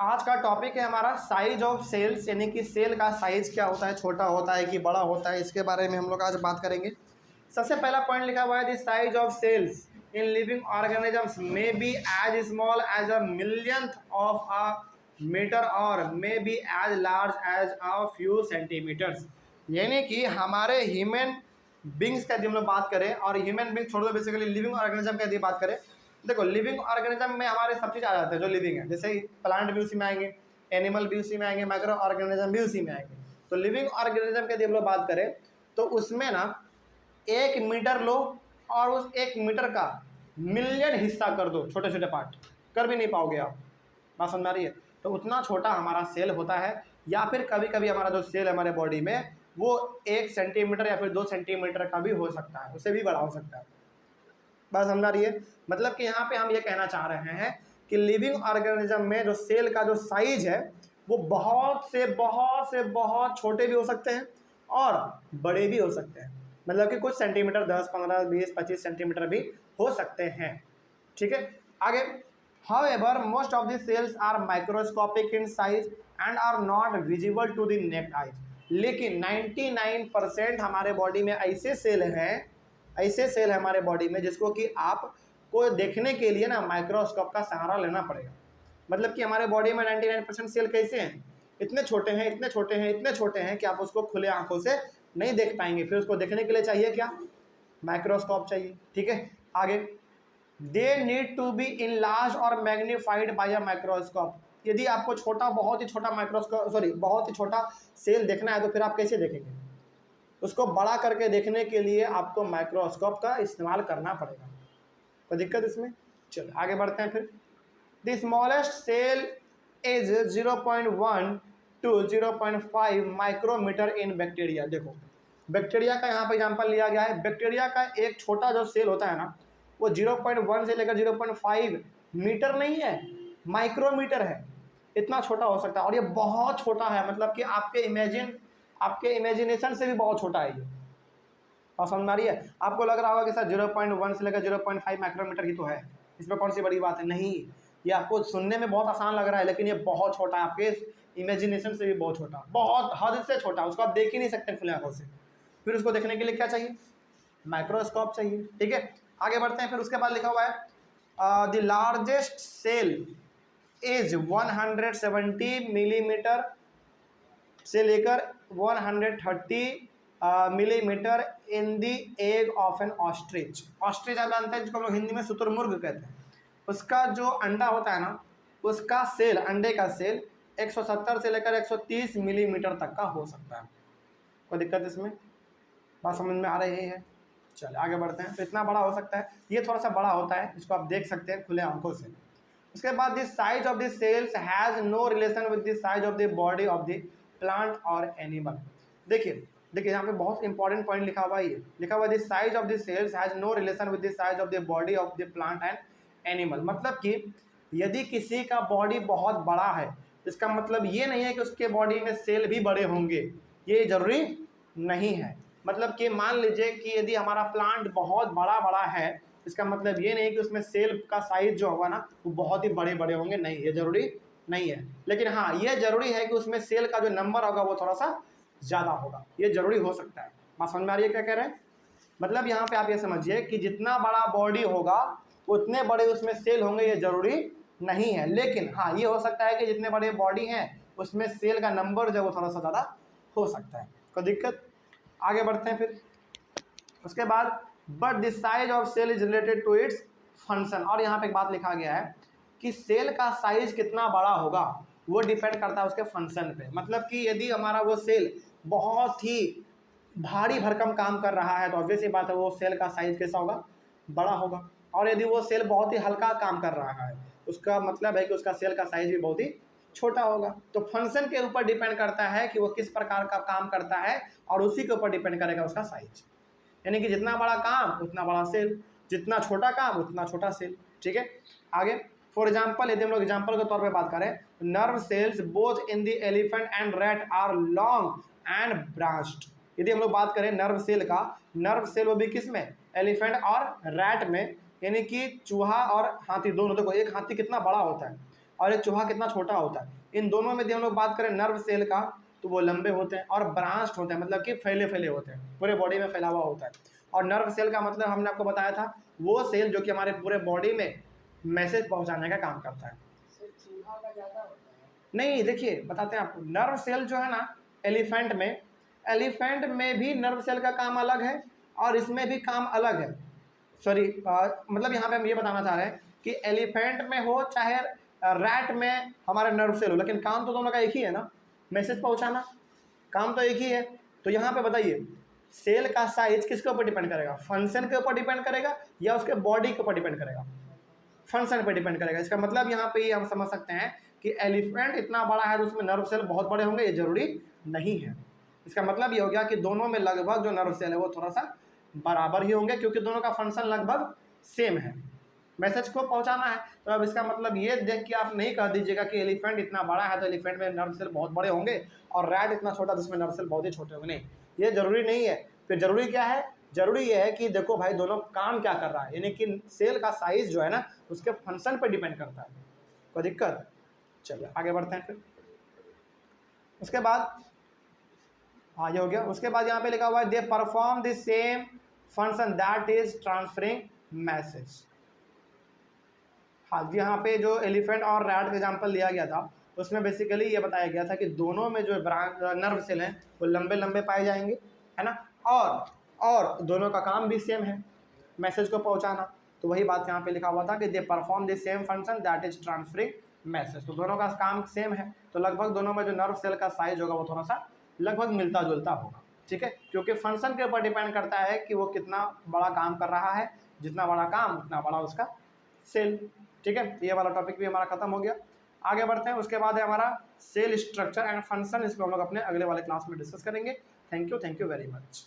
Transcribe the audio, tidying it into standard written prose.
आज का टॉपिक है हमारा साइज ऑफ सेल्स, यानी कि सेल का साइज क्या होता है, छोटा होता है कि बड़ा होता है, इसके बारे में हम लोग आज बात करेंगे। सबसे पहला पॉइंट लिखा हुआ है the size of cells in living organisms may be as small as a millionth of a metre और may be as large as a few centimetres. यानी कि हमारे ह्यूमन बींग्स का यदि हम लोग बात करें, और ह्यूमन बींग छोड़ दो, बेसिकली लिविंग ऑर्गेनिज्म की यदि बात करें, देखो लिविंग ऑर्गेनिज्म में हमारे सब चीज़ आ जाते हैं जो लिविंग है, जैसे प्लांट भी उसी में आएंगे, एनिमल भी उसी में आएंगे, माइक्रो ऑर्गेनिज्म भी उसी में आएंगे। तो लिविंग ऑर्गेनिज्म की यदि हम लोग बात करें तो उसमें ना 1 मीटर लो और उस 1 मीटर का मिलियन हिस्सा कर दो, छोटे छोटे पार्ट कर भी नहीं पाओगे आप। बात समझ आ रही है? तो उतना छोटा हमारा सेल होता है, या फिर कभी कभी हमारा जो सेल है हमारे बॉडी में वो 1 सेंटीमीटर या फिर 2 सेंटीमीटर का भी हो सकता है, उससे भी बड़ा हो सकता है। बात समझ आ रही है? मतलब कि यहाँ पे हम ये कहना चाह रहे हैं कि लिविंग ऑर्गेनिज्म में जो सेल का जो साइज है वो बहुत छोटे भी हो सकते हैं और बड़े भी हो सकते हैं। मतलब कि कुछ सेंटीमीटर 10, 15, 20, 25 सेंटीमीटर भी हो सकते हैं। ठीक है, आगे। However, most of the cells are microscopic in size and are not visible to the naked eye. लेकिन 99% हमारे बॉडी में ऐसे सेल हैं हमारे बॉडी में जिसको कि आपको देखने के लिए ना माइक्रोस्कोप का सहारा लेना पड़ेगा। मतलब कि हमारे बॉडी में 99% सेल कैसे हैं, इतने छोटे हैं, इतने छोटे हैं, इतने छोटे हैं कि आप उसको खुले आंखों से नहीं देख पाएंगे। फिर उसको देखने के लिए चाहिए क्या? माइक्रोस्कोप चाहिए। ठीक है, आगे। They need to be enlarge और मैग्नीफाइड बाय अ माइक्रोस्कोप। यदि आपको बहुत ही छोटा बहुत ही छोटा सेल देखना है तो फिर आप कैसे देखेंगे? उसको बड़ा करके देखने के लिए आपको माइक्रोस्कोप का इस्तेमाल करना पड़ेगा। कोई दिक्कत इसमें? चलो आगे बढ़ते हैं फिर। The smallest cell is 0.1 to 0.5 micrometer in bacteria. देखो बैक्टीरिया का यहाँ पर एग्जाम्पल लिया गया है। बैक्टीरिया का एक छोटा जो सेल होता है ना वो 0.1 से लेकर 0.5 मीटर नहीं है, माइक्रोमीटर है। इतना छोटा हो सकता है और ये बहुत छोटा है, मतलब कि आपके इमेजिनेशन से भी बहुत छोटा है ये। और समझ में आ रही है? आपको लग रहा होगा कि सर 0.1 से लेकर 0.5 माइक्रोमीटर ही तो है, इसमें कौन सी बड़ी बात है? नहीं, ये आपको सुनने में बहुत आसान लग रहा है लेकिन ये बहुत छोटा है, आपके इमेजिनेशन से भी बहुत छोटा, बहुत हद से छोटा। उसको आप देख ही नहीं सकते खुले आंखों से। फिर उसको देखने के लिए क्या चाहिए? माइक्रोस्कोप चाहिए। ठीक है, आगे बढ़ते हैं। फिर उसके बाद लिखा हुआ है the largest cell is 170 millimeter से लेकर 130 millimeter in the egg of an ostrich. Ostrich आप जानते हैं जिसको हम लोग हिंदी में शुतुरमुर्ग कहते हैं। उसका जो अंडा होता है ना, उसका सेल, अंडे का सेल 170 से लेकर 130 मिलीमीटर तक का हो सकता है। कोई दिक्कत इसमें? बात समझ में आ रही है? चलिए आगे बढ़ते हैं। तो इतना बड़ा हो सकता है, ये थोड़ा सा बड़ा होता है, इसको आप देख सकते हैं खुले आंखों से। उसके बाद this size of the cells has no relation with the size of the body of the plant और एनिमल। देखिए यहाँ पे बहुत इंपॉर्टेंट पॉइंट लिखा हुआ है, ये लिखा हुआ है the size of the cells has no relation with the size of the body of the plant and animal. मतलब कि यदि किसी का बॉडी बहुत बड़ा है इसका मतलब ये नहीं है कि उसके बॉडी में सेल भी बड़े होंगे, ये जरूरी नहीं है। मतलब कि मान लीजिए कि यदि हमारा प्लांट बहुत बड़ा है, इसका मतलब ये नहीं कि उसमें सेल का साइज जो होगा ना वो बहुत ही बड़े बड़े होंगे, नहीं, ये जरूरी नहीं है। लेकिन हाँ, ये जरूरी है कि उसमें सेल का जो नंबर होगा वो थोड़ा सा ज़्यादा होगा, ये जरूरी हो सकता है। बात समझ में आ रही है क्या कह रहे हैं? मतलब यहाँ पे आप ये समझिए कि जितना बड़ा बॉडी होगा उतने बड़े उसमें सेल होंगे, ये जरूरी नहीं है। लेकिन हाँ, ये हो सकता है कि जितने बड़े बॉडी हैं उसमें सेल का नंबर जो वो थोड़ा सा ज़्यादा हो सकता है। कोई दिक्कत? आगे बढ़ते हैं फिर। उसके बाद but the size of cell is related to its function. और यहाँ पे एक बात लिखा गया है कि सेल का साइज कितना बड़ा होगा वो डिपेंड करता है उसके फंक्शन पे। मतलब कि यदि हमारा वो सेल बहुत ही भारी भरकम काम कर रहा है तो ऑब्वियस ही बात है वो सेल का साइज कैसा होगा? बड़ा होगा। और यदि वो सेल बहुत ही हल्का काम कर रहा है उसका मतलब है कि उसका सेल का साइज भी बहुत ही छोटा होगा। तो फंक्शन के ऊपर डिपेंड करता है कि वो किस प्रकार का काम करता है और उसी के ऊपर डिपेंड करेगा उसका साइज। यानी कि जितना बड़ा काम उतना बड़ा सेल, जितना छोटा काम उतना छोटा सेल। ठीक है, आगे। फॉर एग्जाम्पल, यदि हम लोग एग्जाम्पल के तौर पे बात करें, nerve cells both in the elephant and rat are long and branched. यदि हम लोग बात करें नर्व सेल का, नर्व सेल वो भी किस में? एलिफेंट और रैट में, यानी कि चूहा और हाथी दोनों। देखो एक हाथी कितना बड़ा होता है और एक चूहा कितना छोटा होता है। इन दोनों में यदि हम लोग बात करें नर्व सेल का तो वो लंबे होते हैं और ब्रांच्ड होते हैं, मतलब कि फैले फैले होते हैं, पूरे बॉडी में फैला हुआ होता है। और नर्व सेल का मतलब हमने आपको बताया था वो सेल जो कि हमारे पूरे बॉडी में मैसेज पहुंचाने का काम करता है। नहीं, देखिए बताते हैं आपको, नर्व सेल जो है ना एलिफेंट में भी नर्व सेल का काम अलग है और इसमें भी काम अलग है। सॉरी, मतलब यहाँ पे हम ये बताना चाह रहे हैं कि एलिफेंट में हो चाहे रैट में हमारा नर्व सेल हो, लेकिन काम तो दोनों का एक ही है ना, मैसेज पहुंचाना, काम तो एक ही है। तो यहाँ पे बताइए सेल का साइज किसके ऊपर डिपेंड करेगा, फंक्शन के ऊपर डिपेंड करेगा या उसके बॉडी के ऊपर डिपेंड करेगा, फंक्शन पर डिपेंड करेगा। इसका मतलब यहाँ पे हम समझ सकते हैं कि एलिफेंट इतना बड़ा है तो उसमें नर्व सेल बहुत बड़े होंगे, ये जरूरी नहीं है। इसका मतलब ये हो गया कि दोनों में लगभग जो नर्व सेल है वो थोड़ा सा बराबर ही होंगे, क्योंकि दोनों का फंक्शन लगभग सेम है, मैसेज को पहुंचाना है। तो अब इसका मतलब ये देख के आप नहीं कह दीजिएगा कि एलिफेंट इतना बड़ा है तो एलिफेंट में नर्व सेल बहुत बड़े होंगे और रैट इतना छोटा जिसमें नर्व सेल बहुत ही छोटे होंगे, नहीं, ये जरूरी नहीं है। फिर जरूरी क्या है, जरूरी ये है कि देखो भाई दोनों काम क्या कर रहा है, यानी कि सेल का साइज जो है ना उसके फंक्शन पर डिपेंड करता है। कोई दिक्कत? चलिए आगे बढ़ते हैं। फिर उसके बाद हाँ ये हो गया। उसके बाद यहाँ पे लिखा हुआ है they perform the same function that is transferring message. हाँ जी, यहाँ पे जो एलिफेंट और रैट का एग्जाम्पल लिया गया था उसमें बेसिकली ये बताया गया था कि दोनों में जो नर्व सेल हैं वो लंबे लंबे पाए जाएंगे, है ना, और दोनों का काम भी सेम है, मैसेज को पहुंचाना। तो वही बात यहाँ पे लिखा हुआ था कि they perform the same function that is transferring message. तो दोनों का काम सेम है, तो लगभग दोनों में जो नर्व सेल का साइज होगा वो थोड़ा सा लगभग मिलता जुलता होगा, ठीक है, क्योंकि फंक्शन के ऊपर डिपेंड करता है कि वो कितना बड़ा काम कर रहा है, जितना बड़ा काम उतना बड़ा उसका सेल, ठीक है। ये वाला टॉपिक भी हमारा खत्म हो गया। आगे बढ़ते हैं। उसके बाद है हमारा सेल स्ट्रक्चर एंड फंक्शन, इसको हम लोग अपने अगले वाले क्लास में डिस्कस करेंगे। Thank you very much.